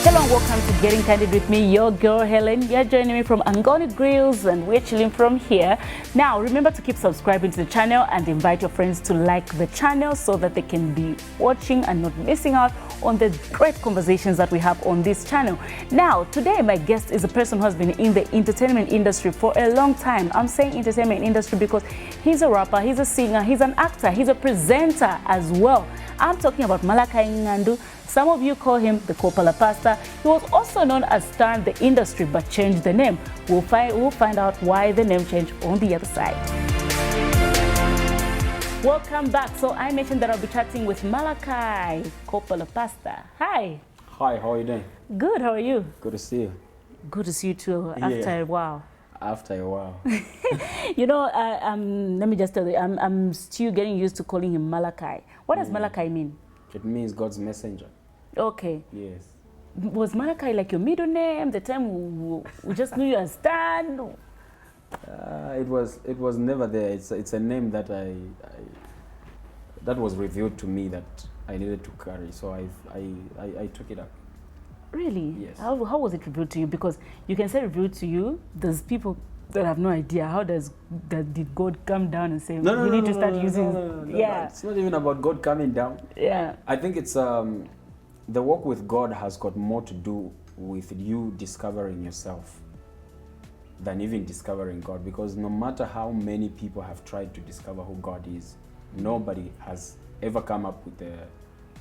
Hello and welcome to Getting Candid with me, your girl Helen. You're joining me from Angoni Grills and we're chilling from here. Now, remember to keep subscribing to the channel and invite your friends to like the channel so that they can be watching and not missing out on the great conversations that we have on this channel. Now, today my guest is a person who has been in the entertainment industry for a long time. I'm saying entertainment industry because he's a rapper, he's a singer, he's an actor, he's a presenter as well. I'm talking about Malakai Ngandu. Some of you call him the Kopala Pastor. He was also known as Star in the industry but changed the name. We'll find out why the name changed on the other side. Welcome back. So I mentioned that I'll be chatting with Malakai, Kopala Pastor. Hi. Hi, how are you doing? Good, how are you? Good to see you. Good to see you too, after a while. After a while. You know, let me just tell you, I'm still getting used to calling him Malakai. What does Malakai mean? It means God's messenger. Okay. Yes. Was Malakai like your middle name? The time we just knew you as Stan? It was never there. It's a name that that was revealed to me that I needed to carry. So I took it up. Really? Yes. How was it revealed to you? Because you can say revealed to you. There's people that have no idea. How did God come down and say you need to start using? No, yeah. it's not even about God coming down. Yeah. I think it's the walk with God has got more to do with you discovering yourself than even discovering God, because no matter how many people have tried to discover who God is, nobody has ever come up with a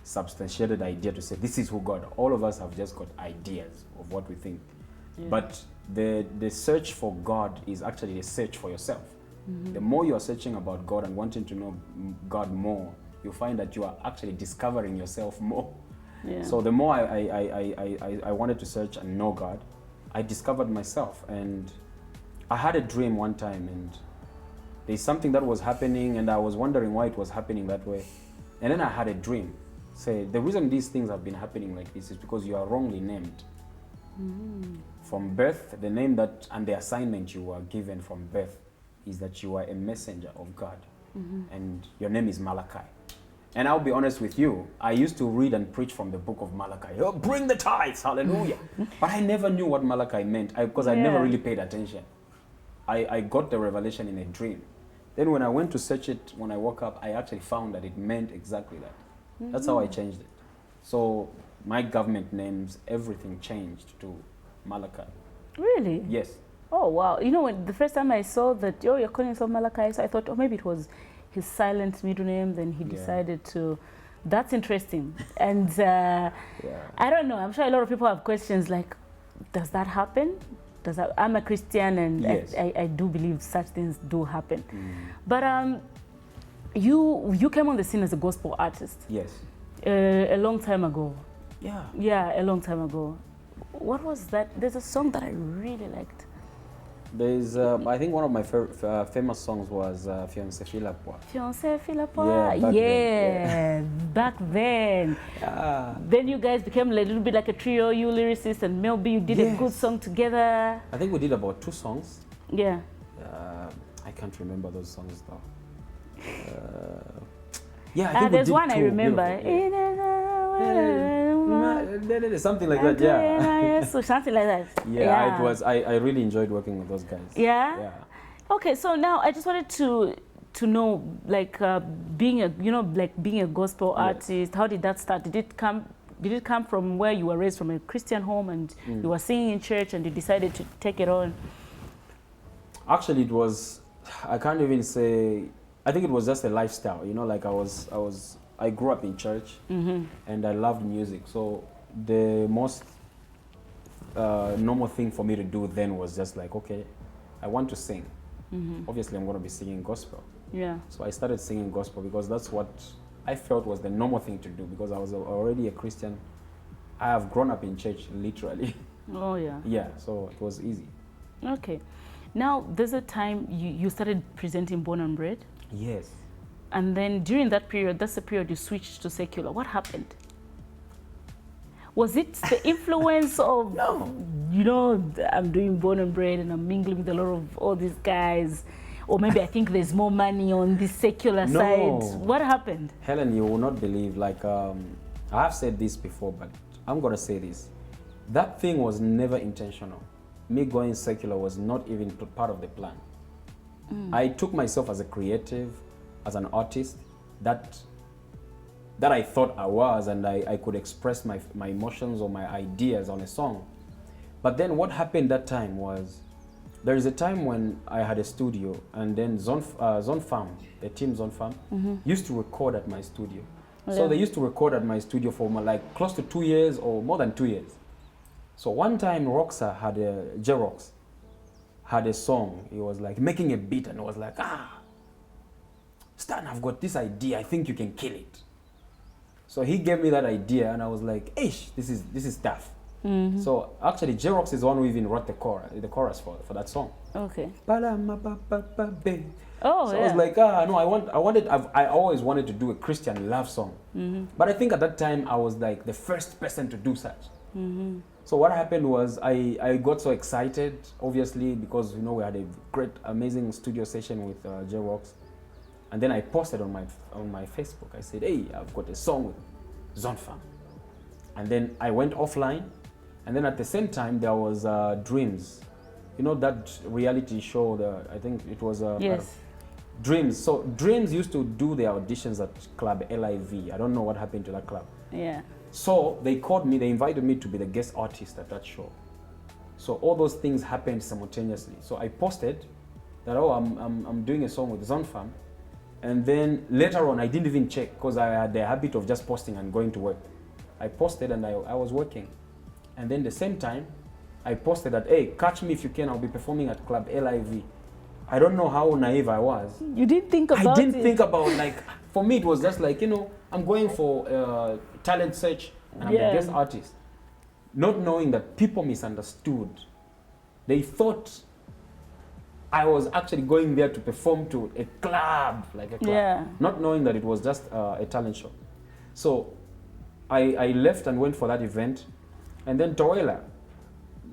substantiated idea to say this is who God. All of us have just got ideas of what we think. Yeah. But the search for God is actually a search for yourself. Mm-hmm. The more you are searching about God and wanting to know God more, you find that you are actually discovering yourself more. Yeah. So the more I wanted to search and know God, I discovered myself. And I had a dream one time, and there's something that was happening, and I was wondering why it was happening that way. And then I had a dream. Say, the reason these things have been happening like this is because you are wrongly named. Mm. From birth, the name that and the assignment you were given from birth is that you are a messenger of God. Mm-hmm. And your name is Malakai. And I'll be honest with you, I used to read and preach from the book of Malachi. Oh, bring the tithes, hallelujah. But I never knew what Malachi meant because I never really paid attention. I got the revelation in a dream. Then when I went to search it, when I woke up, I actually found that it meant exactly that. Mm-hmm. That's how I changed it. So my government names, everything changed to Malachi. Really? Yes. Oh, wow. You know, the first time I saw that, you're calling yourself Malachi, so I thought, maybe it was his silent middle name, then he decided to. That's interesting. And I don't know, I'm sure a lot of people have questions like, does that happen? I'm a Christian, and I do believe such things do happen. Mm. But you came on the scene as a gospel artist. Yes. A long time ago. Yeah. Yeah, a long time ago. What was that? There's a song that I really liked. There's, I think one of my famous songs was Fiancé Philapwa. Fiancé Philapwa? Yeah, back then. Yeah. Then you guys became a little bit like a trio, you lyricist and Mel B, you did a good song together. I think we did about 2 songs. Yeah. I can't remember those songs though. Yeah, I think there's we did one 2, I remember. Something like that, yeah. So something like that. Yeah, it was. I really enjoyed working with those guys. Yeah. Yeah. Okay, so now I just wanted to know, like, being a gospel artist. How did that start? Did it come from where you were raised, from a Christian home, and you were singing in church, and you decided to take it on? Actually, it was. I can't even say. I think it was just a lifestyle. You know, like I grew up in church, and I loved music. So the most normal thing for me to do then was just like, okay, I want to sing. Obviously, I'm going to be singing gospel. Yeah. So I started singing gospel because that's what I felt was the normal thing to do, because I was already a Christian. I have grown up in church, literally. Oh, yeah. Yeah, so it was easy. Okay. Now, there's a time you started presenting Born and Bred. Yes. And then during that period, that's the period you switched to secular. What happened? Was it the influence of, you know, I'm doing Born and Bred and I'm mingling with a lot of all these guys, or maybe I think there's more money on the secular side? What happened? Helen, you will not believe, like, I have said this before, but I'm going to say this. that thing was never intentional. Me going secular was not even part of the plan. I took myself as a creative, as an artist, that I thought I was, and I could express my emotions or my ideas on a song. But then what happened that time was, there is a time when I had a studio, and then Zone Farm, the team Zone Farm, used to record at my studio. Yeah. So they used to record at my studio for like close to 2 years or more than 2 years. So one time Roxa had J-Rox had a song. He was like making a beat, and it was like, Stan, I've got this idea. I think you can kill it. So he gave me that idea, and I was like, ish, this is tough. So actually, J-Rox is the one who even wrote the chorus for that song. Okay. Oh, so yeah. I was like, no, I always wanted to do a Christian love song. But I think at that time I was like the first person to do such. So what happened was I got so excited, obviously, because we had a great, amazing studio session with J-Rox. And then I posted on my Facebook. I said, hey, I've got a song with Zone Farm. And then I went offline. And then at the same time, there was Dreams. That reality show, I think it was yes. Dreams. So Dreams used to do their auditions at Club LIV. I don't know what happened to that club. Yeah. So they called me, they invited me to be the guest artist at that show. So all those things happened simultaneously. So I posted that, I'm doing a song with Zone Farm. And then later on, I didn't even check, because I had the habit of just posting and going to work. I posted and I was working. And then the same time, I posted that, hey, catch me if you can, I'll be performing at Club LIV. I don't know how naive I was. You didn't think about it? I didn't think about, for me it was just like, I'm going for talent search, and I'm the guest artist. Not knowing that people misunderstood. They thought I was actually going there to perform to a club, like a club. Yeah. Not knowing that it was just a talent show. So I left and went for that event. And then Towela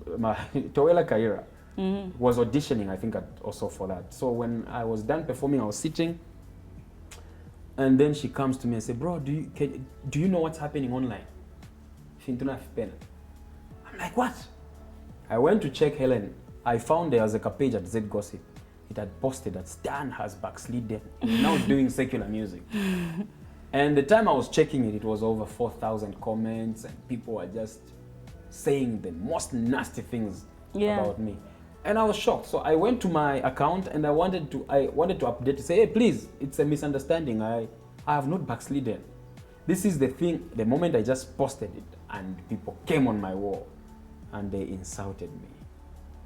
Kaira was auditioning, I think, also for that. So when I was done performing, I was sitting, and then she comes to me and said, bro, do you know what's happening online? I'm like, what? I went to check Hellen. I found there was a page at Z Gossip. It had posted that Stan has backslidden. He's now doing secular music. And the time I was checking it, it was over 4,000 comments, and people were just saying the most nasty things about me. And I was shocked. So I went to my account, and I wanted to update to say, hey, please, it's a misunderstanding. I have not backslidden. This is the thing. The moment I just posted it, and people came on my wall, and they insulted me,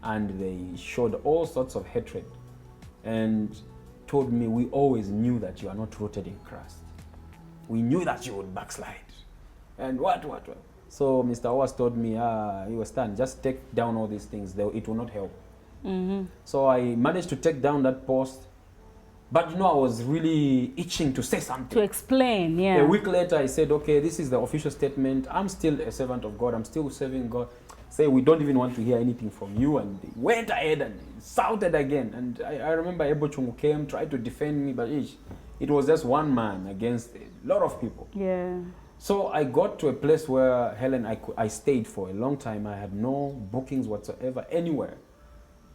and they showed all sorts of hatred, and told me, we always knew that you are not rooted in Christ. We knew that you would backslide. And what? So Mr. Owas told me, you were Stan, just take down all these things. It will not help. So I managed to take down that post. But I was really itching to say something. To explain, yeah. A week later, I said, okay, this is the official statement. I'm still a servant of God. I'm still serving God. Say, we don't even want to hear anything from you. And they went ahead and shouted again. And I remember Ebo Chungu came, tried to defend me, but it was just one man against a lot of people. Yeah. So I got to a place where, Hellen, I stayed for a long time. I had no bookings whatsoever anywhere.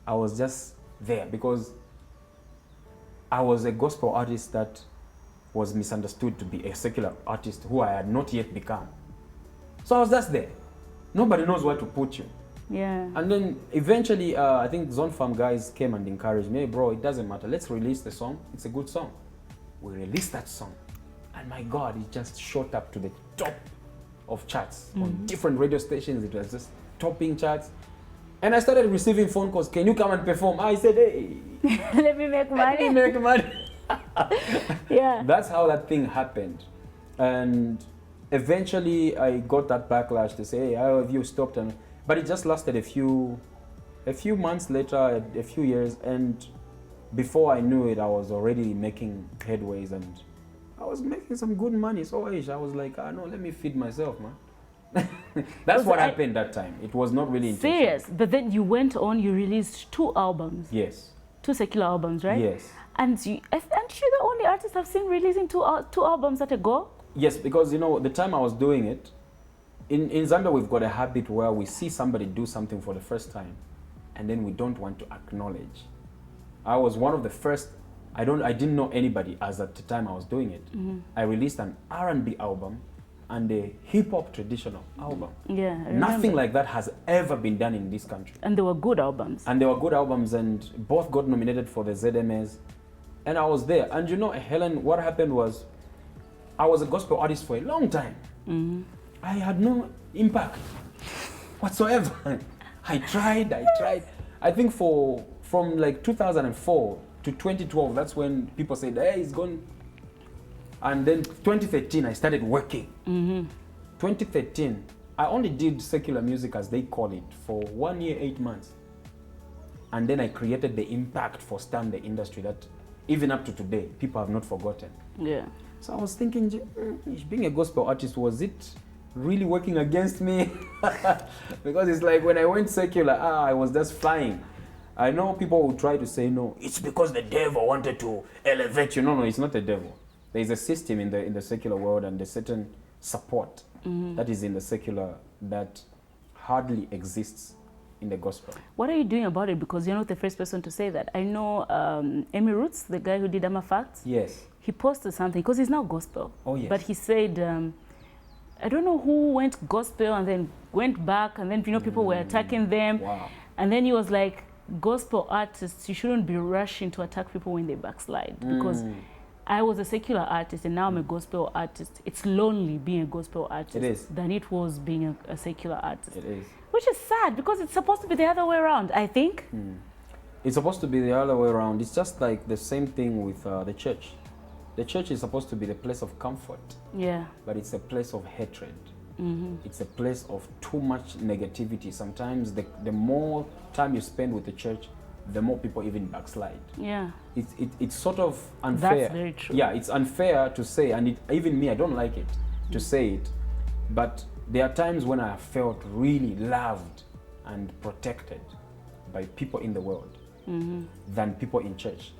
I was just there because I was a gospel artist that was misunderstood to be a secular artist who I had not yet become. So I was just there. Nobody knows where to put you. Yeah. And then eventually, I think Zone Farm guys came and encouraged me, hey, bro, it doesn't matter. Let's release the song. It's a good song. We released that song. And my God, it just shot up to the top of charts on different radio stations. It was just topping charts. And I started receiving phone calls. Can you come and perform? I said, hey. Let me make money. Let me make money. Yeah. That's how that thing happened. And eventually I got that backlash to say, hey, how have you stopped? But it just lasted a few months later, a few years. And before I knew it, I was already making headways and I was making some good money. So I was like, no, let me feed myself, man. That's what happened that time. It was not really intentional. Serious? But then you went on, you released 2 albums. Yes. 2 secular albums, right? Yes. And aren't you the only artist I've seen releasing two albums at a go? Yes, because the time I was doing it, in Zambia, we've got a habit where we see somebody do something for the first time, and then we don't want to acknowledge. I was one of the first. I didn't know anybody as at the time I was doing it. I released an R&B album and a hip hop traditional album. Yeah, I Nothing remember. like that has ever been done in this country. And they were good albums. And they were good albums, and both got nominated for the ZMAs. And I was there. And you know, Helen, what happened was, I was a gospel artist for a long time. I had no impact whatsoever. I tried. I think from like 2004 to 2012, that's when people said, hey, he's gone. And then 2013, I started working. 2013, I only did secular music, as they call it, for 1 year, 8 months. And then I created the impact for STEM, the industry, that even up to today, people have not forgotten. Yeah. So I was thinking, being a gospel artist, was it really working against me? Because it's like when I went secular, I was just flying. I know people will try to say, no, it's because the devil wanted to elevate you. No, it's not the devil. There's a system in the secular world, and a certain support that is in the secular that hardly exists in the gospel. What are you doing about it? Because you're not the first person to say that. I know Amy Roots, the guy who did Moffat. Yes. He posted something, because he's now gospel. Oh, yes. But he said, I don't know who went gospel and then went back, and then people were attacking them. Wow. And then he was like, gospel artists, you shouldn't be rushing to attack people when they backslide, because I was a secular artist and now I'm a gospel artist. It's lonely being a gospel artist. It is. Than it was being a secular artist. It is. Which is sad, because it's supposed to be the other way around, I think. It's supposed to be the other way around. It's just like the same thing with the church. The church is supposed to be the place of comfort, Yeah. but it's a place of hatred. It's a place of too much negativity. Sometimes the more time you spend with the church, the more people even backslide. Yeah. It's sort of unfair. That's very true. Yeah, it's unfair to say, and even me, I don't like it to say it, but there are times when I have felt really loved and protected by people in the world than people in church.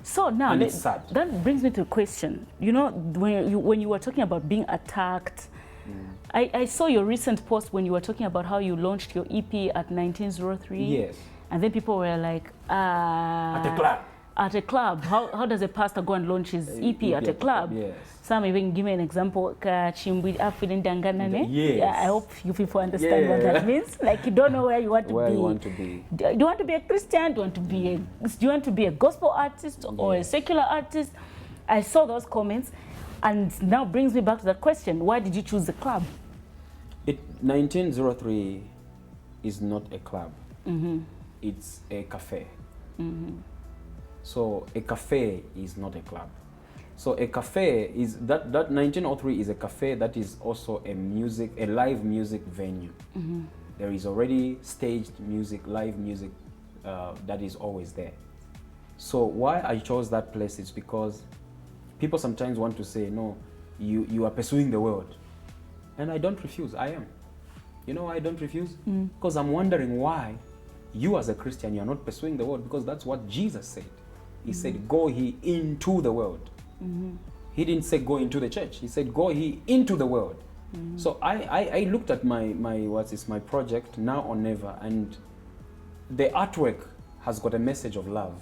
So now, And it's sad. that brings me to a question. You know, when you were talking about being attacked, I saw your recent post when you were talking about how you launched your EP at 1903. Yes. And then people were like, At the club. At a club. How does a pastor go and launch his EP at a club? Yes. Some even give me an example. Yes. Yeah, I hope you people understand what that means. Like, you don't know where you want to Where be. you want to be. Do you want to be a Christian? Do you want to be a gospel artist or a secular artist? I saw those comments, and now brings me back to that question. Why did you choose the club? 1903 is not a club. It's a cafe. So a cafe is not a club. So a cafe is that 1903 is a cafe that is also a live music venue. There is already staged music, live music that is always there. So why I chose that place is because people sometimes want to say, no, you are pursuing the world. And I don't refuse, I am. You know why I don't refuse? Because I'm wondering why you as a Christian, you are not pursuing the world, because that's what Jesus said. He said, go ye into the world. He didn't say go into the church. He said, go ye into the world. So I looked at my project, Now or Never, and the artwork has got a message of love.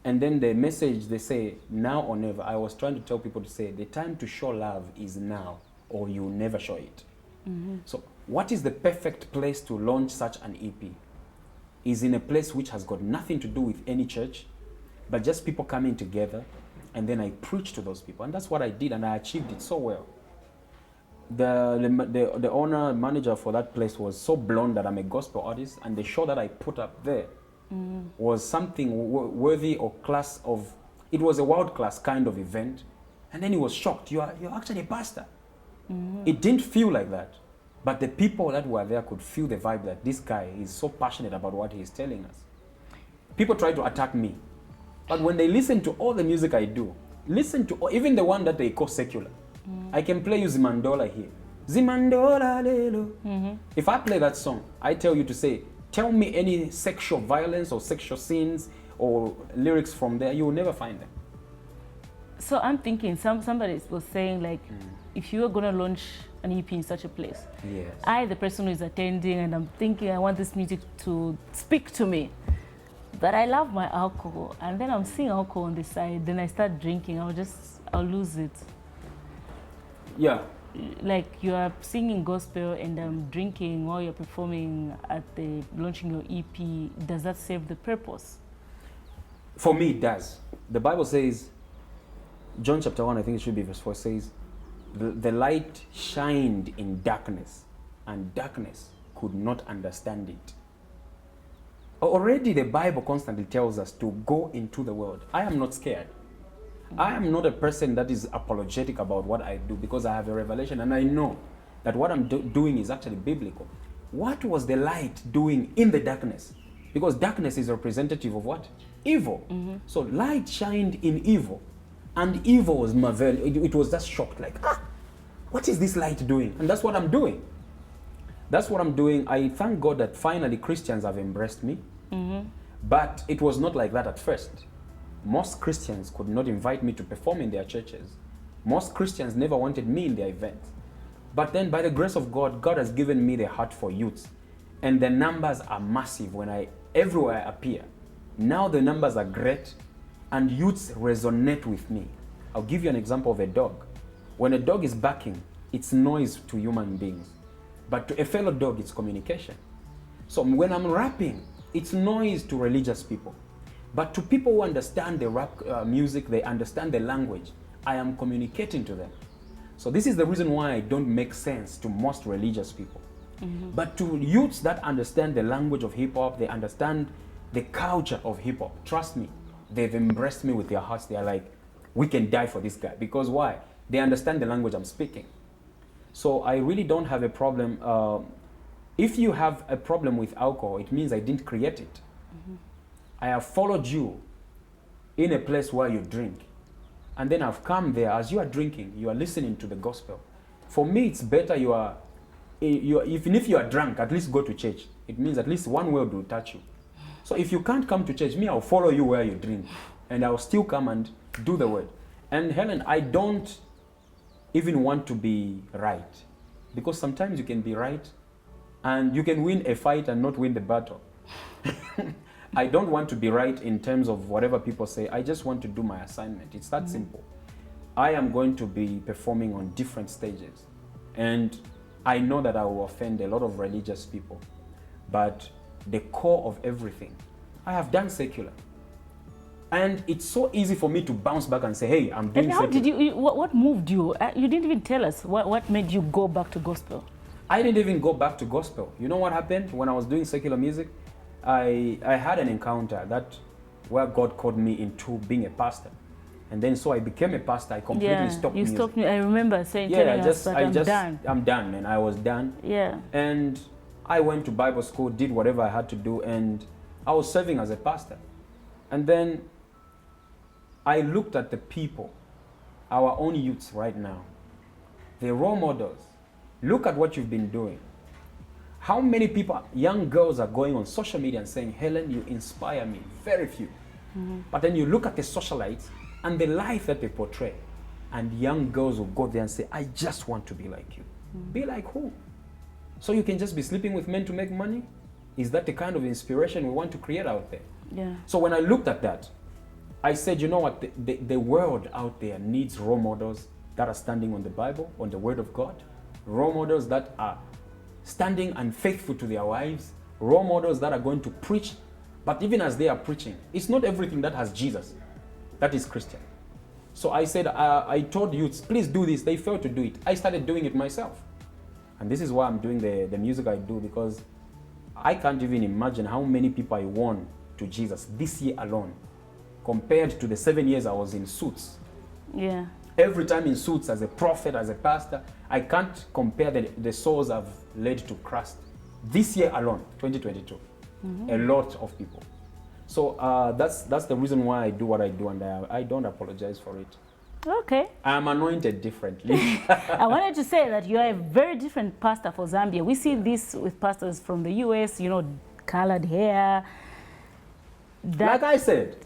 And then the message, they say, now or never. I was trying to tell people to say, the time to show love is now, or you'll never show it. So what is the perfect place to launch such an EP? Is in a place which has got nothing to do with any church, but just people coming together, and then I preach to those people. And that's what I did, and I achieved it so well. The owner, manager for that place was so blown that I'm a gospel artist, and the show that I put up there was something worthy or class of, it was a world class kind of event. And then he was shocked, you're actually a pastor. It didn't feel like that, but the people that were there could feel the vibe that this guy is so passionate about what he's telling us. People try to attack me, but when they listen to all the music I do, listen to even the one that they call secular, I can play you Zimandola here. Zimandola lelo. If I play that song, I tell you to say, tell me any sexual violence or sexual scenes or lyrics from there, you will never find them. So I'm thinking, somebody was saying, like, if you were going to launch an EP in such a place. Yes. I, the person who is attending, and I'm thinking I want this music to speak to me. But I love my alcohol, and then I'm seeing alcohol on the side, then I start drinking, I'll lose it. Yeah. Like you are singing gospel and I'm drinking while you're performing at the launching your EP. Does that serve the purpose? For me, it does. The Bible says, John chapter 1, I think it should be verse 4, says, the light shined in darkness, and darkness could not understand it. Already the Bible constantly tells us to go into the world. I am not scared. I am not a person that is apologetic about what I do, because I have a revelation and I know that what I'm doing is actually biblical. What was the light doing in the darkness? Because darkness is representative of what? Evil. So light shined in evil, and evil was marveled. It was just shocked, like, what is this light doing? And that's what I'm doing. That's what I'm doing. I thank God that finally Christians have embraced me. But it was not like that at first. Most Christians could not invite me to perform in their churches. Most Christians never wanted me in their events. But then by the grace of God, God has given me the heart for youths. And the numbers are massive when everywhere I appear. Now the numbers are great and youths resonate with me. I'll give you an example of a dog. When a dog is barking, it's noise to human beings. But to a fellow dog, it's communication. So when I'm rapping, it's noise to religious people. But to people who understand the rap music, they understand the language, I am communicating to them. So this is the reason why I don't make sense to most religious people. But to youths that understand the language of hip hop, they understand the culture of hip hop, trust me, they've embraced me with their hearts. They are like, we can die for this guy. Because why? They understand the language I'm speaking. So I really don't have a problem. If you have a problem with alcohol, it means I didn't create it. I have followed you in a place where you drink. And then I've come there. As you are drinking, you are listening to the gospel. For me, it's better even if you are drunk, at least go to church. It means at least one word will touch you. So if you can't come to church, me, I'll follow you where you drink. And I'll still come and do the word. And Helen, I don't even want to be right. Because sometimes you can be right and you can win a fight and not win the battle. I don't want to be right in terms of whatever people say. I just want to do my assignment. It's that simple. I am going to be performing on different stages. And I know that I will offend a lot of religious people. But the core of everything, I have done secular. And it's so easy for me to bounce back and say, hey, I'm doing secular. And how did you, what moved you? You didn't even tell us. What made you go back to gospel? I didn't even go back to gospel. You know what happened when I was doing secular music? I had an encounter where God called me into being a pastor. And then so I became a pastor. I completely stopped music. You stopped me. I remember telling us that I'm done. I'm done, and I was done. Yeah. And I went to Bible school, did whatever I had to do, and I was serving as a pastor. And then I looked at the people, our own youths right now, the role models. Look at what you've been doing. How many people, young girls, are going on social media and saying, Helen, you inspire me? Very few. But then you look at the socialites and the life that they portray, and young girls will go there and say, I just want to be like you. Be like who? So you can just be sleeping with men to make money? Is that the kind of inspiration we want to create out there? Yeah. So when I looked at that, I said, you know what, the world out there needs role models that are standing on the Bible, on the Word of God, role models that are standing and faithful to their wives, role models that are going to preach. But even as they are preaching, it's not everything that has Jesus that is Christian. So I said, I told youths, please do this. They failed to do it. I started doing it myself. And this is why I'm doing the music I do, because I can't even imagine how many people I won to Jesus this year alone, compared to the 7 years I was in Suits. Yeah. Every time in Suits, as a prophet, as a pastor, I can't compare the souls I've led to Christ. This year alone, 2022, a lot of people. So that's the reason why I do what I do, and I don't apologize for it. Okay. I'm anointed differently. I wanted to say that you are a very different pastor for Zambia. We see this with pastors from the US, colored hair. Like I said,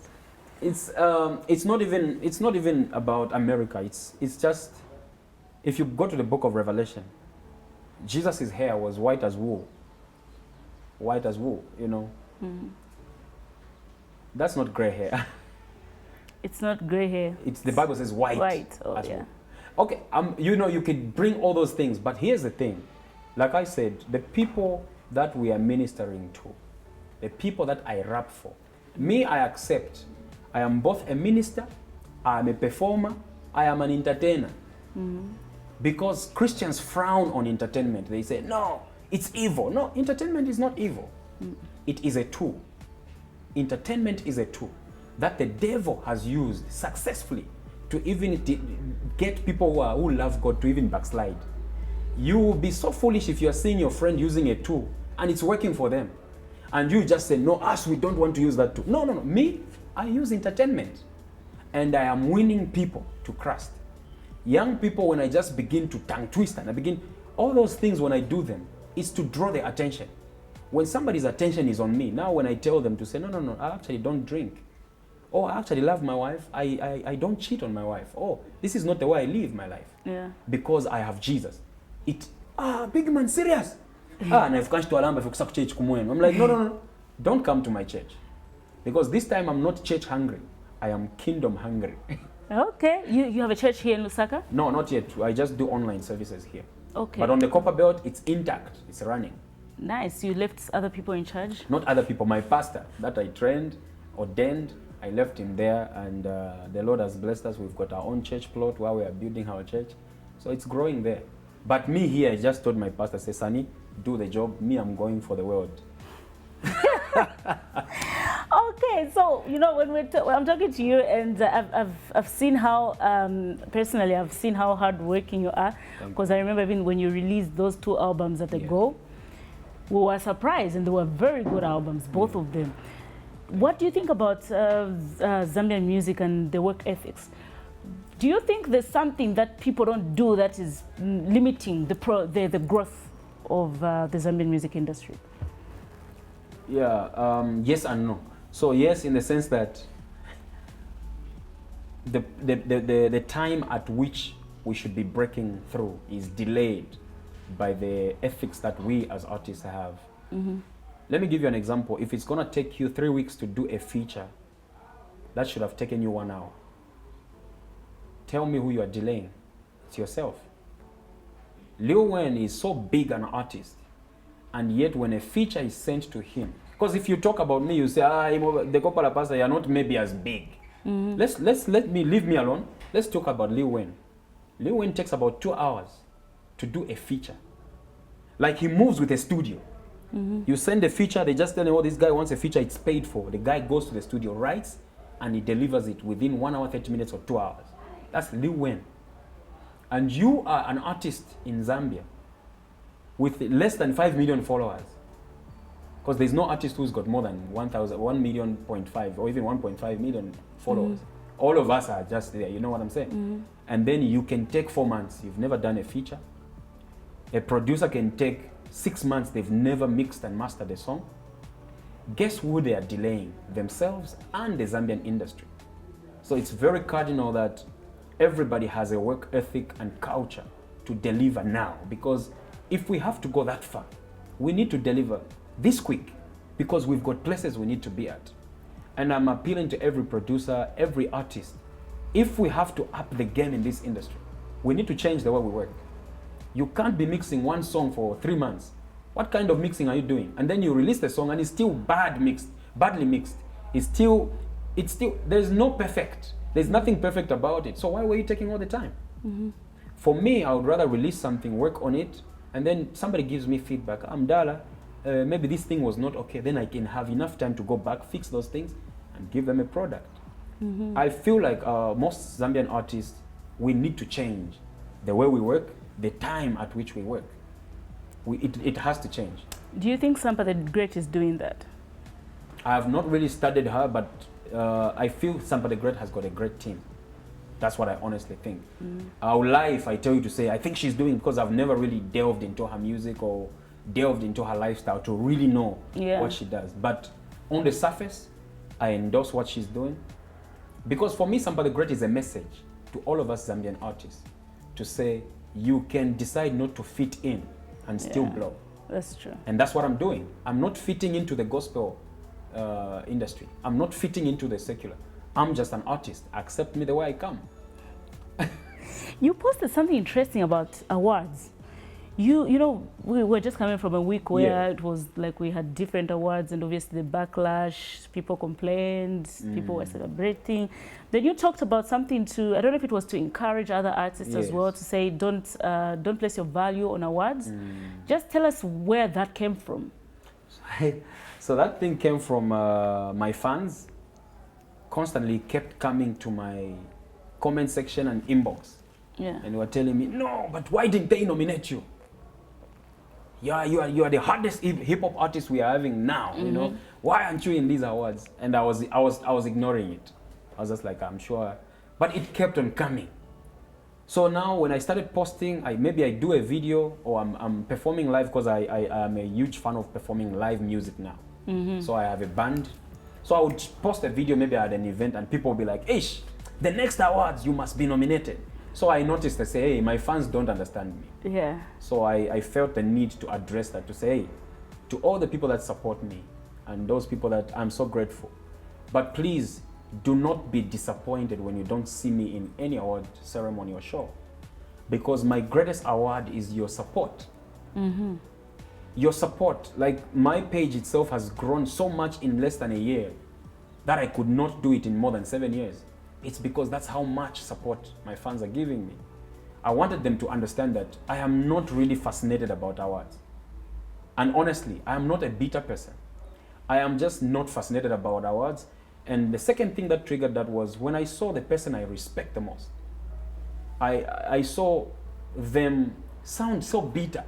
it's not even about America. It's just, if you go to the book of Revelation, Jesus' hair was white as wool. White as wool, you know. That's not gray hair. It's not gray hair. It's the Bible says white. White. Oh, as yeah. wool. Okay, you know, you could bring all those things, but here's the thing. Like I said, the people that we are ministering to, the people that I rap for, me, I accept. I am both a minister, I am a performer, I am an entertainer. Because Christians frown on entertainment. They say, no, it's evil. No, entertainment is not evil. It is a tool. Entertainment is a tool that the devil has used successfully to even get people who love God to even backslide. You will be so foolish if you are seeing your friend using a tool and it's working for them. And you just say, no, us, we don't want to use that tool. No, no, no. Me, I use entertainment. And I am winning people to Christ. Young people, when I just begin to tongue twist and I begin, all those things when I do them, is to draw their attention. When somebody's attention is on me, now when I tell them to say, no, no, no, I actually don't drink. Oh, I actually love my wife. I don't cheat on my wife. Oh, this is not the way I live my life. Yeah. Because I have Jesus. Big man, serious? I'm like, no, no, no. Don't come to my church. Because this time I'm not church hungry. I am kingdom hungry. Okay. You have a church here in Lusaka? No, not yet. I just do online services here. Okay. But on the Copper Belt, it's intact. It's running. Nice. You left other people in charge? Not other people. My pastor that I trained, ordained, I left him there, and the Lord has blessed us. We've got our own church plot where we are building our church. So it's growing there. But me here, I just told my pastor, say, Sonny, do the job. Me, I'm going for the world. Okay, so you know when I'm talking to you, and I've seen how personally I've seen how hardworking you are, because I remember even when you released those 2 albums at the Go, we were surprised, and they were very good albums, both of them. What do you think about Zambian music and the work ethics? Do you think there's something that people don't do that is limiting the growth of the Zambian music industry? Yeah, yes and no. So yes, in the sense that the time at which we should be breaking through is delayed by the ethics that we as artists have. Let me give you an example. If it's gonna take you 3 weeks to do a feature, that should have taken you 1 hour. Tell me who you are delaying. It's yourself. Lil Wayne is so big an artist, and yet when a feature is sent to him, because if you talk about me, you say, the Kopala Pastor, you're not maybe as big. Leave me alone. Let's talk about Lil Wayne. Lil Wayne takes about 2 hours to do a feature. Like he moves with a studio. You send a feature, they just tell him, oh, this guy wants a feature, it's paid for. The guy goes to the studio, writes, and he delivers it within 1 hour, 30 minutes or 2 hours. That's Lil Wayne. And you are an artist in Zambia with less than 5 million followers. Because there's no artist who's got more than 1 million, 0.5, or even 1.5 million followers. All of us are just there, you know what I'm saying? And then you can take 4 months, you've never done a feature. A producer can take 6 months, they've never mixed and mastered a song. Guess who they are delaying? Themselves and the Zambian industry. So it's very cardinal that everybody has a work ethic and culture to deliver now. Because if we have to go that far, we need to deliver this quick, because we've got places we need to be at. And I'm appealing to every producer, every artist. If we have to up the game in this industry, we need to change the way we work. You can't be mixing one song for 3 months. What kind of mixing are you doing? And then you release the song and it's still badly mixed. It's still, there's no perfect. There's nothing perfect about it. So why were you taking all the time? For me, I would rather release something, work on it, and then somebody gives me feedback. I'm Dala. Maybe this thing was not okay. Then I can have enough time to go back, fix those things, and give them a product. I feel like most Zambian artists, we need to change the way we work, the time at which we work. It has to change. Do you think Sampa the Great is doing that? I have not really studied her, but I feel Sampa the Great has got a great team. That's what I honestly think. I would lie if I tell you to say I think she's doing, because I've never really delved into her music or delved into her lifestyle to really know what she does. But on the surface, I endorse what she's doing. Because for me, Sampa the Great is a message to all of us Zambian artists to say you can decide not to fit in and still blow. That's true. And that's what I'm doing. I'm not fitting into the gospel industry. I'm not fitting into the secular. I'm just an artist. Accept me the way I come. You posted something interesting about awards. You know, we were just coming from a week where it was like we had different awards, and obviously the backlash, people complained, people were celebrating. Then you talked about something to, I don't know if it was to encourage other artists as well, to say don't place your value on awards. Just tell us where that came from. So that thing came from my fans constantly kept coming to my comment section and inbox. Yeah. And they were telling me, no, but why didn't they nominate you? Yeah, you are the hardest hip hop artist we are having now. You know, why aren't you in these awards? And I was ignoring it. I was just like, I'm sure, but it kept on coming. So now when I started posting, maybe I do a video or I'm performing live, because I am a huge fan of performing live music now. So I have a band. So I would post a video maybe at an event, and people would be like, Ish, the next awards you must be nominated. So I noticed, I say, hey, my fans don't understand me. Yeah. So I felt the need to address that, to say, hey, to all the people that support me and those people that I'm so grateful, but please do not be disappointed when you don't see me in any award ceremony or show, because my greatest award is your support. Your support. Like, my page itself has grown so much in less than a year that I could not do it in more than 7 years. It's because that's how much support my fans are giving me. I wanted them to understand that I am not really fascinated about awards. And honestly, I am not a bitter person. I am just not fascinated about awards. And the second thing that triggered that was when I saw the person I respect the most. I saw them sound so bitter.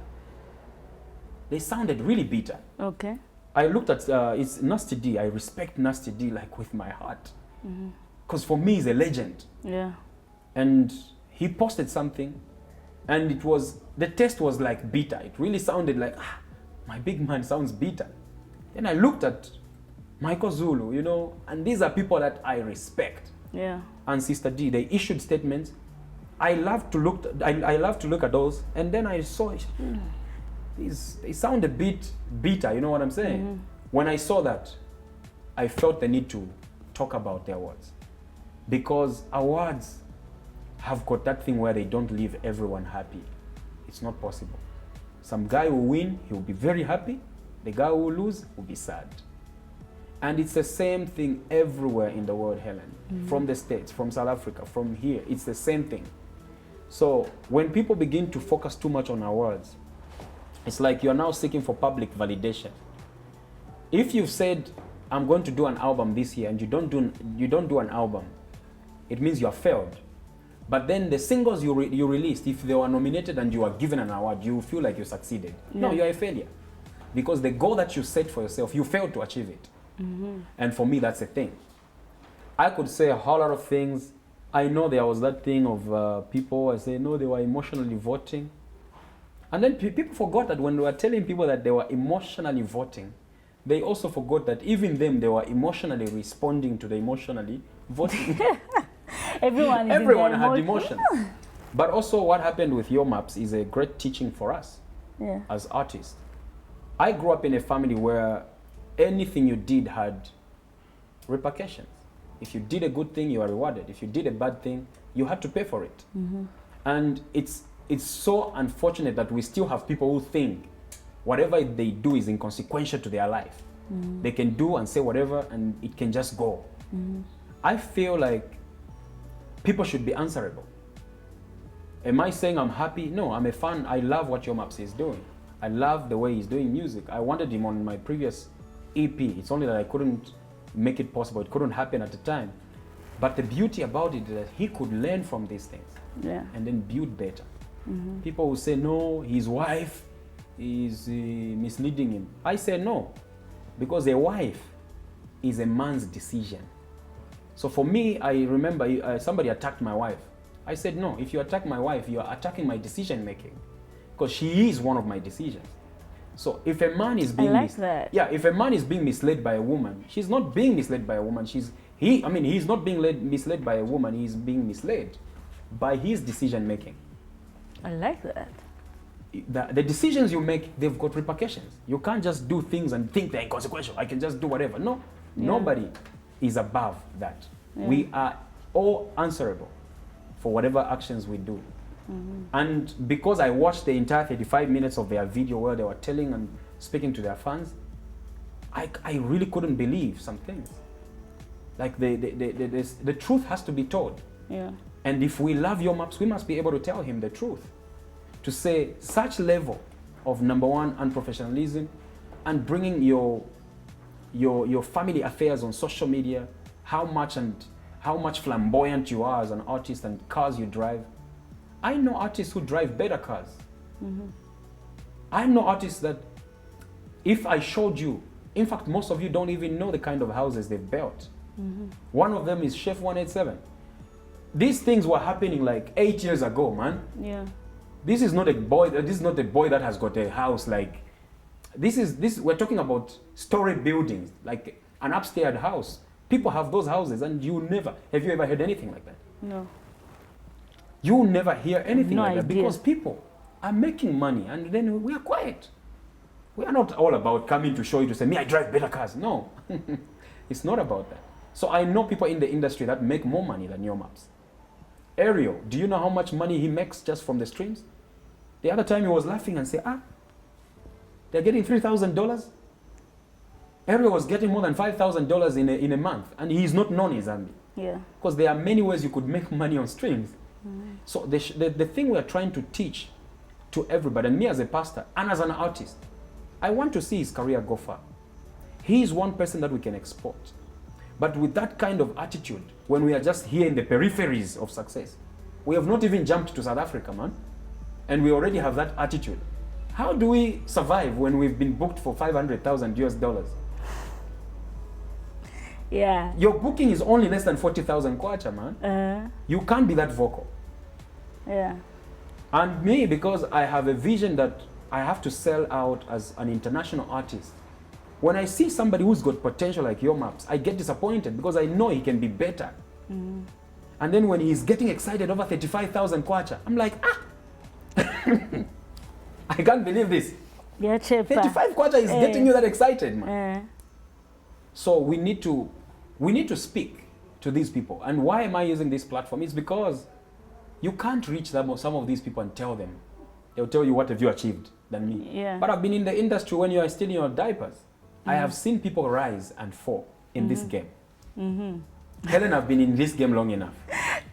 They sounded really bitter. Okay. I looked at, it's Nasty D. I respect Nasty D like with my heart. Because for me, he's a legend. Yeah. And he posted something, and it was, the taste was like bitter. It really sounded like, my big man sounds bitter. Then I looked at Michael Zulu, you know, and these are people that I respect. Yeah. And Sister D, they issued statements. I love to look at those, and then I saw it. They sound a bit bitter, you know what I'm saying? When I saw that, I felt the need to talk about the awards. Because awards have got that thing where they don't leave everyone happy. It's not possible. Some guy will win, he will be very happy. The guy who will lose will be sad. And it's the same thing everywhere in the world, Helen. From the States, from South Africa, from here, it's the same thing. So when people begin to focus too much on awards, it's like you're now seeking for public validation. If you've said, I'm going to do an album this year, and you don't do an album, it means you have failed. But then the singles you released, if they were nominated and you are given an award, you feel like you succeeded. No, you're a failure. Because the goal that you set for yourself, you failed to achieve it. And for me, that's a thing. I could say a whole lot of things. I know there was that thing of people, I say, no, they were emotionally voting. And then people forgot that when they were telling people that they were emotionally voting, they also forgot that even them, they were emotionally responding to the emotionally voting. Everyone had emotions. But also what happened with Your Maps is a great teaching for us as artists. I grew up in a family where anything you did had repercussions. If you did a good thing, you are rewarded. If you did a bad thing, you had to pay for it. And it's so unfortunate that we still have people who think whatever they do is inconsequential to their life. They can do and say whatever, and it can just go. I feel like people should be answerable. Am I saying I'm happy? No, I'm a fan. I love what Your Maps is doing. I love the way he's doing music. I wanted him on my previous EP. It's only that I couldn't make it possible. It couldn't happen at the time. But the beauty about it is that he could learn from these things and then build better. People will say, no, his wife is misleading him. I say no, because a wife is a man's decision. So for me, I remember somebody attacked my wife. I said, no, if you attack my wife, you are attacking my decision making, because she is one of my decisions. So if a man is being if a man is being misled by a woman, she's not being misled by a woman. He's not being misled by a woman. He's being misled by his decision making. I like that. the decisions you make, they've got repercussions. You can't just do things and think they're inconsequential. I can just do whatever. No, nobody is above that. Yeah. We are all answerable for whatever actions we do. And because I watched the entire 35 minutes of their video where they were telling and speaking to their fans, I really couldn't believe some things. Like the truth has to be told. Yeah. And if we love your maps, we must be able to tell him the truth. To say such level of number one unprofessionalism and bringing your family affairs on social media, how much flamboyant you are as an artist and cars you drive. I know artists who drive better cars. I know artists that if I showed you, in fact, most of you don't even know the kind of houses they've built. One of them is Chef 187. These things were happening like 8 years ago, man. Yeah. This is not a boy that has got a house like we're talking about story buildings, like an upstairs house. People have those houses and have you ever heard anything like that? No. You will never hear anything No like that idea. because people are making money and then we are quiet. We are not all about coming to show you to say, me, I drive better cars. No, it's not about that. So I know people in the industry that make more money than your maps. Ariel, do you know how much money he makes just from the streams? The other time he was laughing and said, they're getting $3,000. Ariel was getting more than $5,000 in a month and he's not known in Zambia. Yeah. Because there are many ways you could make money on streams. So the thing we are trying to teach to everybody, and me as a pastor and as an artist, I want to see his career go far. He is one person that we can export. But with that kind of attitude, when we are just here in the peripheries of success, we have not even jumped to South Africa, man. And we already have that attitude. How do we survive when we've been booked for $500,000 US? Yeah. Your booking is only less than 40,000 kwacha, man. You can't be that vocal. Yeah. And me, because I have a vision that I have to sell out as an international artist, when I see somebody who's got potential like your maps, I get disappointed because I know he can be better. And then when he's getting excited over 35,000 kwacha, I'm like, I can't believe this. Yeah, 35 kwacha is getting you that excited, man. So we need to speak to these people. And why am I using this platform? It's because you can't reach some of these people and tell them. They'll tell you, what have you achieved than me? Yeah. But I've been in the industry when you are still in your diapers. I have seen people rise and fall in this game. Helen, I've been in this game long enough.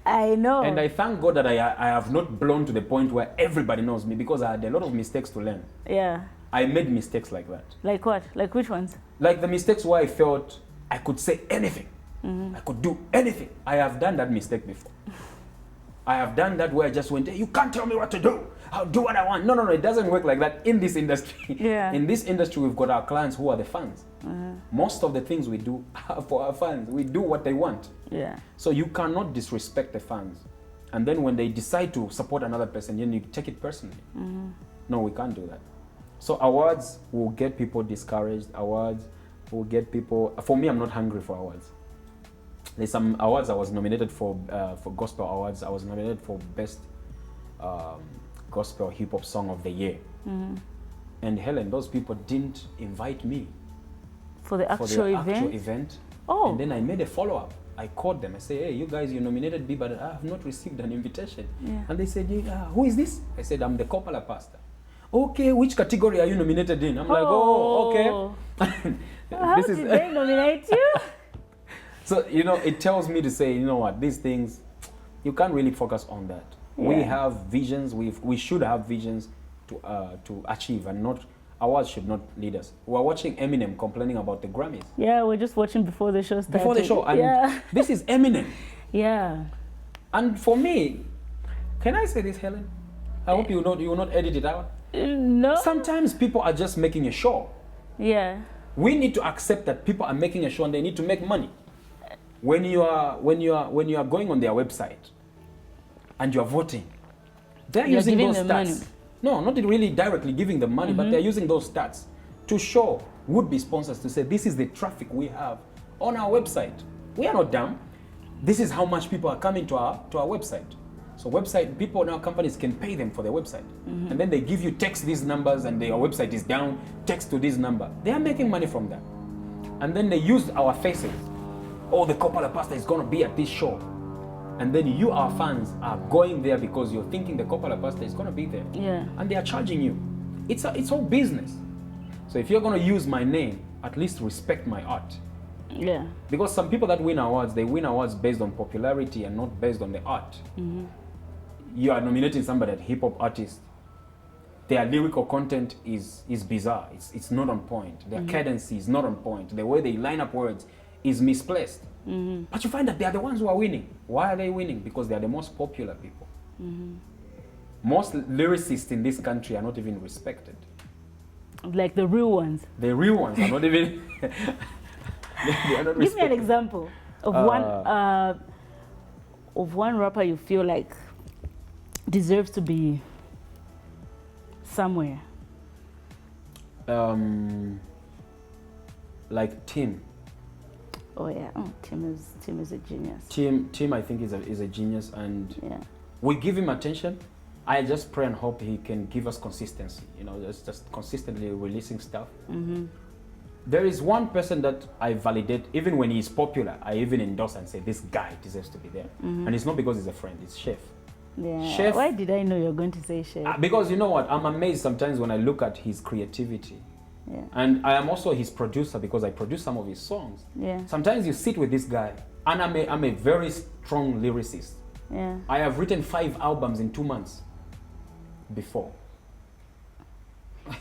I know. And I thank God that I have not blown to the point where everybody knows me, because I had a lot of mistakes to learn. Yeah. I made mistakes like that. Like what? Like which ones? Like the mistakes where I felt I could say anything. I could do anything. I have done that mistake before. I have done that where I just went, you can't tell me what to do. I'll do what I want. No, it doesn't work like that in this industry. Yeah. In this industry, we've got our clients who are the fans. Most of the things we do are for our fans. We do what they want. Yeah. So you cannot disrespect the fans. And then when they decide to support another person, then you take it personally. No, we can't do that. So awards will get people discouraged. Awards will get people... For me, I'm not hungry for awards. There's some awards I was nominated for Gospel Awards. I was nominated for Best Gospel Hip Hop Song of the Year. And Helen, those people didn't invite me For the actual event. Oh. And then I made a follow-up. I called them. I said, hey, you guys, you nominated me, but I have not received an invitation. Yeah. And they said, who is this? I said, I'm the Kopala Pastor. Okay, which category are you nominated in? I'm like, okay. How did they nominate you? So, it tells me to say, you know what, these things, you can't really focus on that. Yeah. We have visions. We should have visions to achieve, and not, awards should not lead us. We're watching Eminem complaining about the Grammys. Yeah, we're just watching before the show started. Before the show. And this is Eminem. Yeah. And for me, can I say this, Helen? I hope you will not edit it out. No. Sometimes people are just making a show. Yeah. We need to accept that people are making a show and they need to make money. When you are going on their website and you are voting, they're using those stats. Money. No, not really directly giving them money, but they're using those stats to show would-be sponsors to say, this is the traffic we have on our website. We are not dumb. This is how much people are coming to our website. So website people now, companies can pay them for their website, and then they give you text these numbers, and your website is down. Text to this number. They are making money from that, and then they use our faces. Oh, the Kopala Pastor is going to be at this show, and then you, our fans, are going there because you're thinking the Kopala Pastor is going to be there. Yeah. And they are charging you. It's all business. So if you're going to use my name, at least respect my art. Yeah. Because some people that win awards, they win awards based on popularity and not based on the art. You are nominating somebody as hip-hop artist. Their lyrical content is bizarre. It's not on point. Their cadence is not on point. The way they line up words is misplaced. But you find that they are the ones who are winning. Why are they winning? Because they are the most popular people. Most lyricists in this country are not even respected. Like the real ones. The real ones are not even... they are not Give me an example of one rapper you feel like deserves to be somewhere. Like Tim. Oh yeah, Tim is a genius. Tim I think is a genius, and we give him attention. I just pray and hope he can give us consistency. You know, just consistently releasing stuff. There is one person that I validate, even when he's popular, I even endorse and say this guy deserves to be there. And it's not because he's a friend, it's Chef. Yeah. Chef. Why did I know you're going to say Chef? Because you know what, I'm amazed sometimes when I look at his creativity. Yeah. And I am also his producer because I produce some of his songs. Yeah. Sometimes you sit with this guy, and I'm a very strong lyricist. Yeah. I have written 5 albums in 2 months before.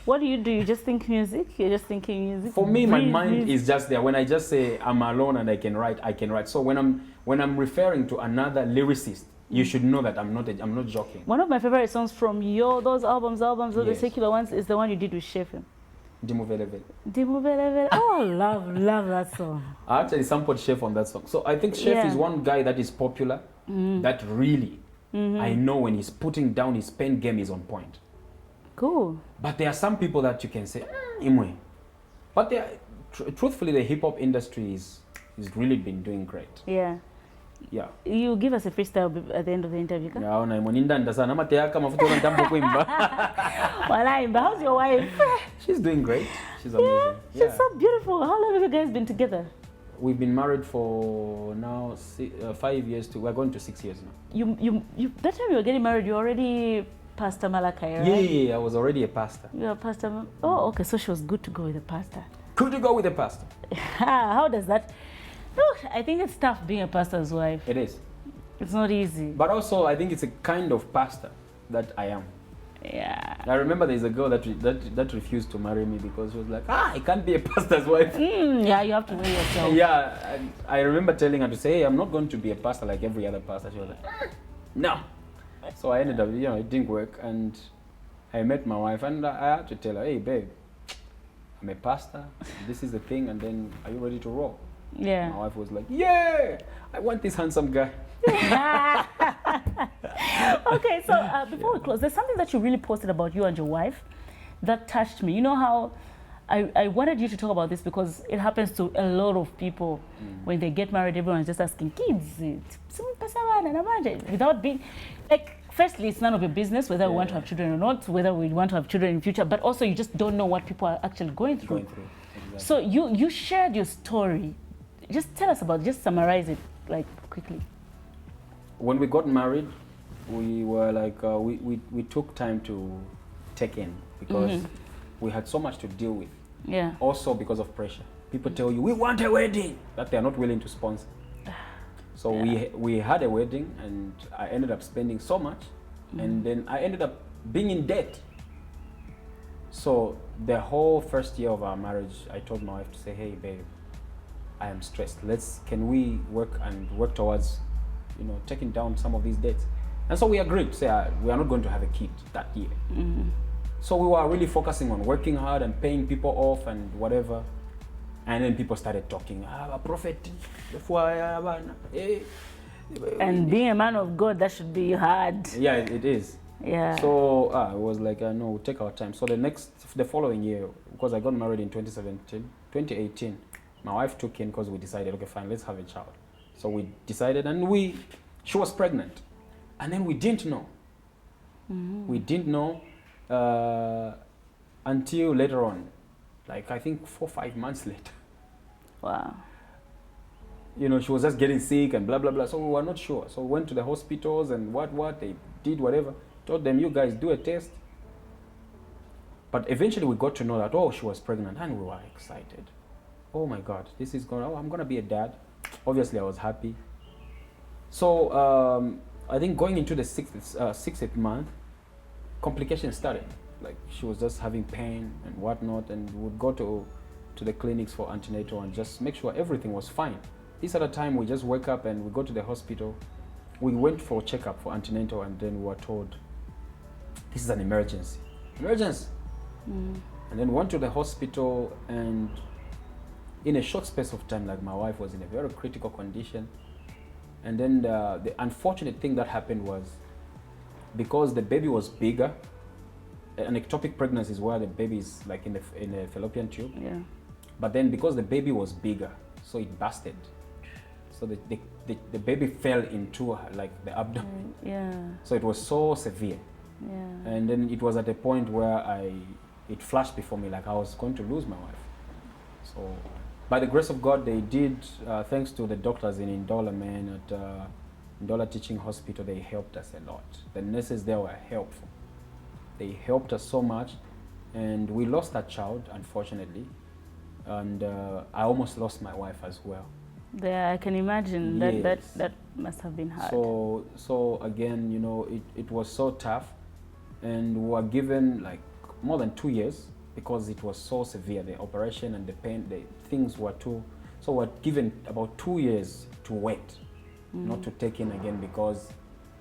What do? You just think music? You're just thinking music? For me, my mind is just there. When I just say I'm alone and I can write, I can write. So when I'm referring to another lyricist, you should know that I'm not joking. One of my favorite songs from those albums, Yes. the secular ones, is the one you did with Chef. Dimuveleve. Oh, love that song. I actually sampled Chef on that song. So I think Chef is one guy that is popular, that really, I know when he's putting down his pen game is on point. Cool. But there are some people that you can say, Imwe. But truthfully, the hip-hop industry is really been doing great. Yeah. Yeah. You give us a freestyle at the end of the interview. Yeah, How's your wife? She's doing great. She's amazing. She's so beautiful. How long have you guys been together? We've been married for now 5 years. We're going to 6 years now. You that time you were getting married, you already Pastor Malachi, right? Yeah, I was already a pastor. You were a pastor. Oh, okay. So she was good to go with a pastor. Could you go with a pastor? How does that? Look, I think it's tough being a pastor's wife. It is. It's not easy. But also, I think it's a kind of pastor that I am. Yeah. I remember there's a girl that refused to marry me because she was like, I can't be a pastor's wife. Yeah, you have to weigh yourself. Yeah, and I remember telling her to say, hey, I'm not going to be a pastor like every other pastor. She was like, no. So I ended up, it didn't work, and I met my wife, and I had to tell her, hey, babe, I'm a pastor, this is the thing, and then are you ready to roll? Yeah. My wife was like, yeah, I want this handsome guy. Okay, so before we close, there's something that you really posted about you and your wife that touched me. You know how I wanted you to talk about this because it happens to a lot of people. When they get married, everyone's just asking kids, without being like, firstly, it's none of your business whether we want to have children or not, whether we want to have children in the future, but also you just don't know what people are actually going through. Exactly. So you shared your story. Just tell us about it, just summarize it like quickly. When we got married, we were like, we took time to take in because we had so much to deal with. Yeah. Also because of pressure. People tell you, we want a wedding, that they are not willing to sponsor. So we had a wedding, and I ended up spending so much, and then I ended up being in debt. So the whole first year of our marriage, I told my wife to say, hey babe, I am stressed. Can we work towards, taking down some of these debts? And so we agreed to say we are not going to have a kid that year. So we were really focusing on working hard and paying people off and whatever. And then people started talking, a prophet. And being a man of God, that should be hard. Yeah, it is. Yeah. So it was like, no, we'll take our time. So the following year, because I got married in 2018, my wife took in because we decided, okay, fine, let's have a child. So we decided, and she was pregnant. And then we didn't know. We didn't know until later on, like I think 4 or 5 months later. Wow. You know, she was just getting sick and blah, blah, blah. So we were not sure. So we went to the hospitals and what, they did whatever. Told them, you guys do a test. But eventually we got to know that, oh, she was pregnant, and we were excited. Oh my God, this is I'm gonna be a dad. Obviously I was happy. So I think going into the sixth month, complications started. Like she was just having pain and whatnot, and we would go to the clinics for antenatal and just make sure everything was fine. This other time we just wake up and we go to the hospital. We went for a checkup for antenatal, and then we were told, this is an emergency. Emergency! And then went to the hospital, and in a short space of time, like my wife was in a very critical condition. And then the unfortunate thing that happened was, because the baby was bigger, an ectopic pregnancy is where the baby is like in a fallopian tube. Yeah. But then because the baby was bigger, so it busted. So the baby fell into like the abdomen. Yeah. So it was so severe. Yeah. And then it was at a point where it flashed before me like I was going to lose my wife. So by the grace of God, they did, thanks to the doctors in Ndola, man, at Ndola Teaching Hospital, they helped us a lot. The nurses there were helpful. They helped us so much, and we lost that child, unfortunately. And I almost lost my wife as well. Yeah, I can imagine. Yes. That must have been hard. So again, you know, it was so tough, and we were given like more than 2 years because it was so severe, the operation and the pain, the things were too. So we're given about 2 years to wait, not to take in again, because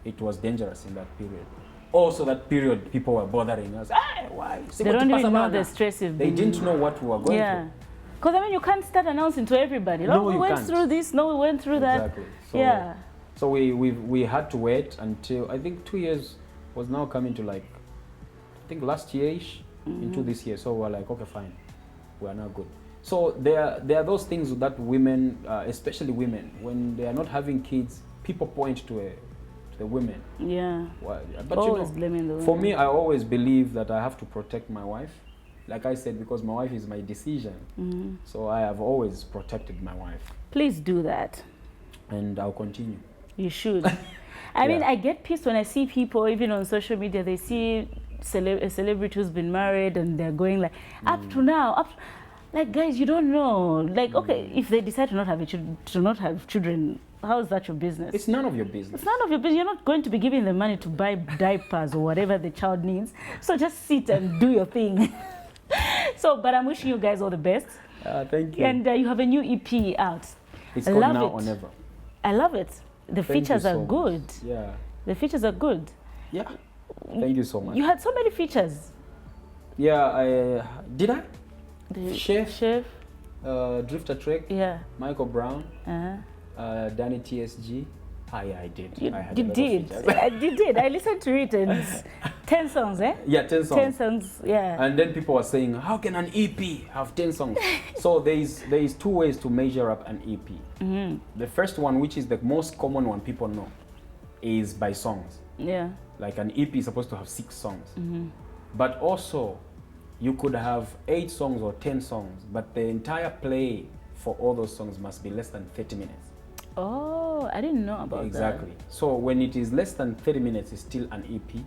it was dangerous in that period. Also, that period, people were bothering us. Hey, why? They don't even know the stress you've They been. didn't know what we were going through. Because I mean, you can't start announcing to everybody. No, we you went can't. through this. No, we went through that. Exactly. So, yeah. So we had to wait until, I think 2 years was now coming to like, I think last year-ish into this year. So we're like, okay, fine, we are now good. So there are those things that women, especially women, when they are not having kids, people point to the women. Yeah. Well, but Always you know, blaming the women. for me, I always believe that I have to protect my wife. Like I said, because my wife is my decision. So I have always protected my wife. Please do that. And I'll continue. You should. I mean, I get pissed when I see people, even on social media, they see a celebrity who's been married and they're going like, up to now, like, guys, you don't know. Like, okay, if they decide to not have children, how is that your business? It's none of your business. It's none of your business. You're not going to be giving them money to buy diapers or whatever the child needs. So just sit and do your thing. So, but I'm wishing you guys all the best. Thank you. And you have a new EP out. It's called Now or Never. I love it. The features are so good. much. Yeah. The features are good. Yeah. Thank you so much. You had so many features. Yeah, did I? The Chef. Drifter Trek. Yeah. Michael Brown. Danny TSG. Yeah, I did. You I had did. You did. I listened to it, and it's 10 songs, eh? Yeah, 10 songs. 10 songs, yeah. And then people were saying, how can an EP have 10 songs? So there is 2 ways to measure up an EP. The first one, which is the most common one people know, is by songs. Yeah. Like an EP is supposed to have 6 songs. But also, you could have 8 songs or 10 songs, but the entire play for all those songs must be less than 30 minutes. Oh, I didn't know about that. Exactly. So when it is less than 30 minutes, it's still an EP.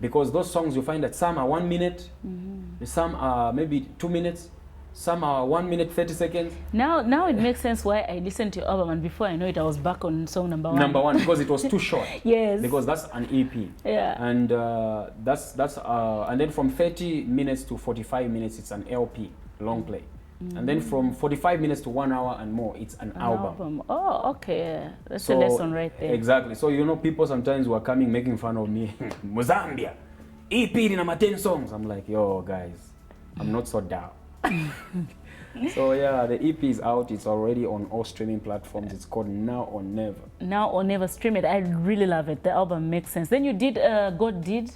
Because those songs, you find that some are 1 minute, some are maybe 2 minutes, some are 1 minute 30 seconds. Now it makes sense why I listened to your album, and before I know it, I was back on song number 1. Number 1, because it was too short. Yes. Because that's an EP. Yeah. And and then from 30 minutes to 45 minutes, it's an LP, long play. And then from 45 minutes to 1 hour and more, it's an album. Oh, okay. That's a lesson right there. Exactly. So, you know, people sometimes were coming making fun of me. Mozambia, EP in number 10 songs. I'm like, yo, guys, I'm not so down. So, yeah, the EP is out. It's already on all streaming platforms. It's called Now or Never. Now or Never, stream it. I really love it. The album makes sense. Then you did God Did.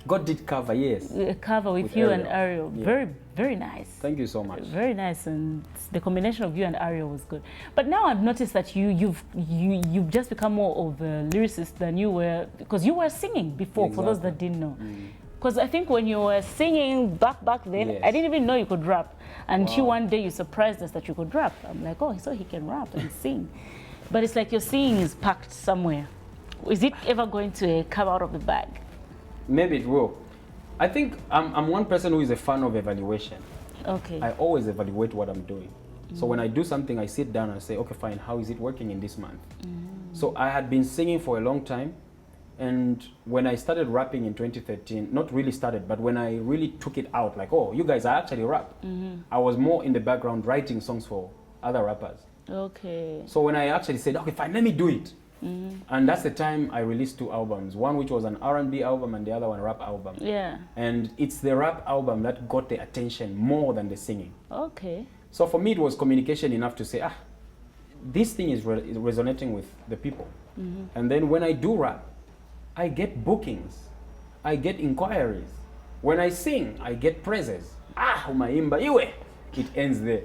God did cover, yes. A cover with you and Ariel. Yeah. Very, very nice. Thank you so much. Very nice, and the combination of you and Ariel was good. But now I've noticed that you've just become more of a lyricist than you were, because you were singing before. Exactly. For those that didn't know. Because I think when you were singing back then, yes. I didn't even know you could rap. Until one day you surprised us that you could rap. I'm like, oh, so he can rap and sing. But it's like your singing is packed somewhere. Is it ever going to come out of the bag? Maybe it will. I think I'm one person who is a fan of evaluation. Okay. I always evaluate what I'm doing. So when I do something, I sit down and say, okay, fine, how is it working in this month? So I had been singing for a long time. And when I started rapping in 2013, not really started, but when I really took it out, like, oh, you guys, I actually rap. I was more in the background writing songs for other rappers. Okay. So when I actually said, okay, fine, let me do it. And that's the time I released 2 albums, one which was an R&B album and the other one a rap album. Yeah. And it's the rap album that got the attention more than the singing. Okay. So for me, it was communication enough to say, this thing is resonating with the people. And then when I do rap, I get bookings, I get inquiries. When I sing, I get praises. Umaimba iwe. It ends there.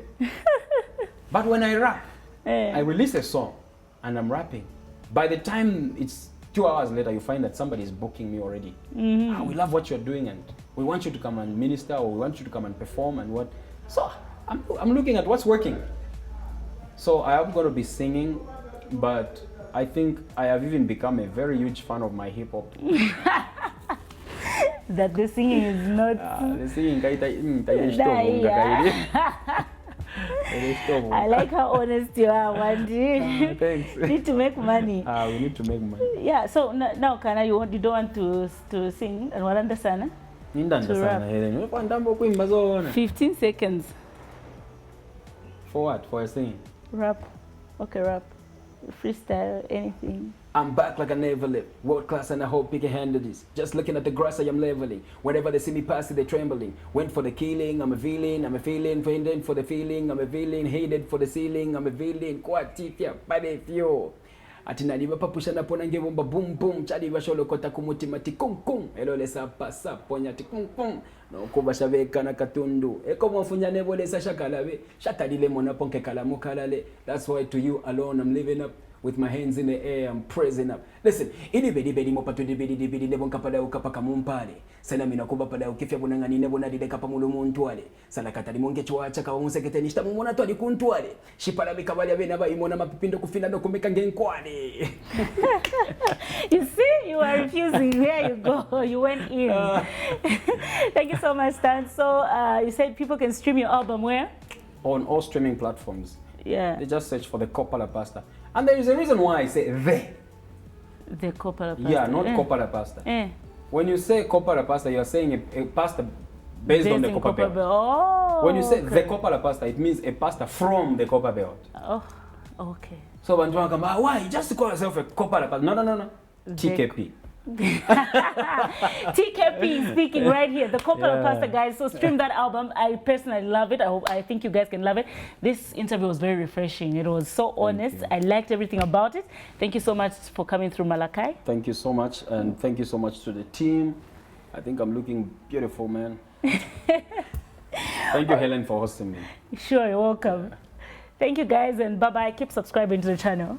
But when I rap, I release a song and I'm rapping. By the time it's 2 hours later, you find that somebody is booking me already. We love what you're doing and we want you to come and minister, or we want you to come and perform and what. So I'm looking at what's working. So I am going to be singing, but I think I have even become a very huge fan of my hip hop. That the singing is not... the singing, I like how honest you are, Wendy. Thanks. Need to make money. We need to make money. Yeah, so now, Kana, you don't want to sing and what understand? To rap. 15 seconds. For what? For a singing? Rap. Okay, rap. Freestyle, anything. I'm back like I never left. World class and I hope you can handle this. Just looking at the grass I am leveling. Whenever they see me pass it, they trembling. Went for the killing, I'm a villain. I'm a feeling, fending for the feeling. I'm a villain, hated for the ceiling. I'm a villain, kwatifya, pade fyo. Atinali bapapusha na pona ngevomba boom boom. Chadi basholo kota kumutima ti kum kum. Elole sa ponya ti kum kum. No kubasha veka na katundu. Eko mwafunya nebole sa shakalabe. Shatalile mona ponke kalamu kalale. That's why to you alone I'm living up. With my hands in the air, I'm praising up. Listen, ini bedi mopatu bedi nebon kapada ukapaka mumpale. Sana mina kuba pada ukifya bunangani nebo na dide kapa mulu muntwale. Sana katali monge chwacha ka unsekete nishta mumona twali kuntwale. Shipala bikabalya bena ba imona mapipindo kufina no kumeka ngenkwale. You see, you are refusing. There you go. You went in. Thank you so much, Stan. So you said people can stream your album where? On all streaming platforms. Yeah. They just search for the Kopala Pastor. And there is a reason why I say the Kopala Pastor. Yeah, not Kopala Pastor. When you say Kopala Pastor, you are saying a pastor based on the Copper Belt. Oh, when you say the Kopala Pastor, it means a pastor from the Copper Belt. Oh, okay. So when you come, why? You just call yourself a Kopala Pastor. No. TKP. TKP is speaking right here, the Kopala Pastor, guys. So stream that album. I personally love it. I think you guys can love it. This interview was very refreshing. It was so honest. I liked everything about it. Thank you so much for coming through, Malakai. Thank you so much, and thank you so much to the team. I think I'm looking beautiful, man. Thank you, Helen, for hosting me. Sure, you're welcome. Thank you, guys, and bye-bye. Keep subscribing to the channel.